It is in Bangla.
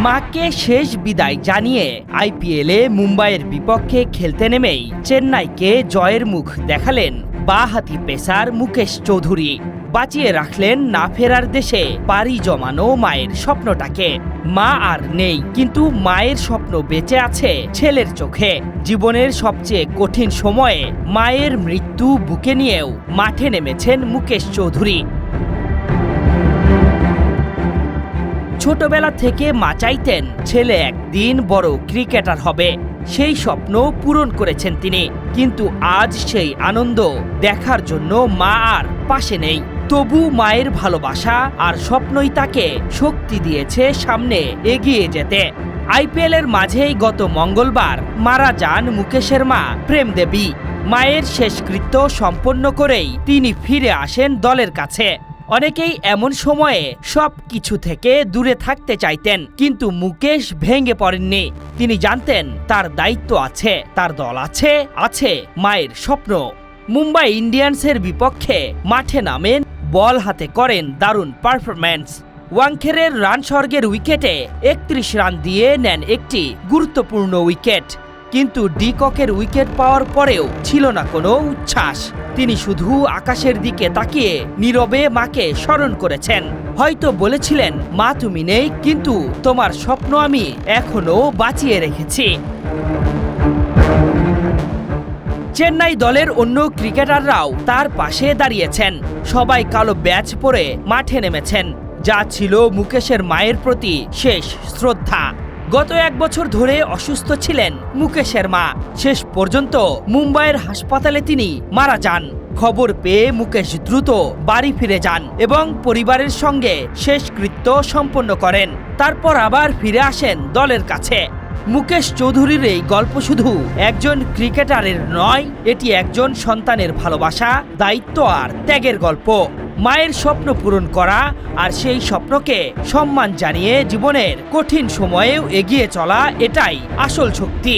মাকে শেষ বিদায় জানিয়ে আইপিএলে মুম্বাইয়ের বিপক্ষে খেলতে নেমেই চেন্নাইকে জয়ের মুখ দেখালেন বাঁহাতি পেসার মুকেশ চৌধুরী। বাঁচিয়ে রাখলেন না ফেরার দেশে পাড়ি জমানো মায়ের স্বপ্নটাকে। মা আর নেই, কিন্তু মায়ের স্বপ্ন বেঁচে আছে ছেলের চোখে। জীবনের সবচেয়ে কঠিন সময়ে মায়ের মৃত্যু বুকে নিয়েও মাঠে নেমেছেন মুকেশ চৌধুরী। ছোটবেলা থেকে মা চাইতেন ছেলে একদিন বড় ক্রিকেটার হবে। সেই স্বপ্ন পূরণ করেছেন তিনি, কিন্তু আজ সেই আনন্দ দেখার জন্য মা আর পাশে নেই। তবু মায়ের ভালোবাসা আর স্বপ্নই তাকে শক্তি দিয়েছে সামনে এগিয়ে যেতে। আইপিএলের মাঝেই গত মঙ্গলবার মারা যান মুকেশের মা প্রেম দেবী। মায়ের শেষকৃত্য সম্পন্ন করেই তিনি ফিরে আসেন দলের কাছে। অনেকেই এমন সময়ে সব কিছু থেকে দূরে থাকতে চাইতেন, কিন্তু মুকেশ ভেঙে পড়েননি। তিনি জানতেন তার দায়িত্ব আছে, তার দল আছে, আছে মায়ের স্বপ্ন। মুম্বাই ইন্ডিয়ান্সের বিপক্ষে মাঠে নামেন, বল হাতে করেন দারুণ পারফরম্যান্স। ওয়াংখেড়ের রান স্বর্গের উইকেটে ৩১ রান দিয়ে নেন একটি গুরুত্বপূর্ণ উইকেট। কিন্তু ডি ককের উইকেট পাওয়ার পরেও ছিল না কোনো উচ্ছ্বাস। তিনি শুধু আকাশের দিকে তাকিয়ে নীরবে মাকে স্মরণ করেছেন। হয়তো বলেছিলেন, মা তুমি নেই, কিন্তু তোমার স্বপ্ন আমি এখনো বাঁচিয়ে রেখেছি। চেন্নাই দলের অন্য ক্রিকেটাররাও তার পাশে দাঁড়িয়েছেন। সবাই কালো ব্যাচ পরে মাঠে নেমেছেন, যা ছিল মুকেশের মায়ের প্রতি শেষ শ্রদ্ধা। গত ১ বছর ধরে অসুস্থ ছিলেন মুকেশের মা। শেষ পর্যন্ত মুম্বাইয়ের হাসপাতালে তিনি মারা যান। খবর পেয়ে মুকেশ দ্রুত বাড়ি ফিরে যান এবং পরিবারের সঙ্গে শেষকৃত্য সম্পন্ন করেন। তারপর আবার ফিরে আসেন দলের কাছে। মুকেশ চৌধুরীর এই গল্প শুধু একজন ক্রিকেটারের নয়, এটি একজন সন্তানের ভালোবাসা, দায়িত্ব আর ত্যাগের গল্প। মায়ের স্বপ্ন পূরণ করা আর সেই স্বপ্নকে সম্মান জানিয়ে জীবনের কঠিন সময়েও এগিয়ে চলা, এটাই আসল শক্তি।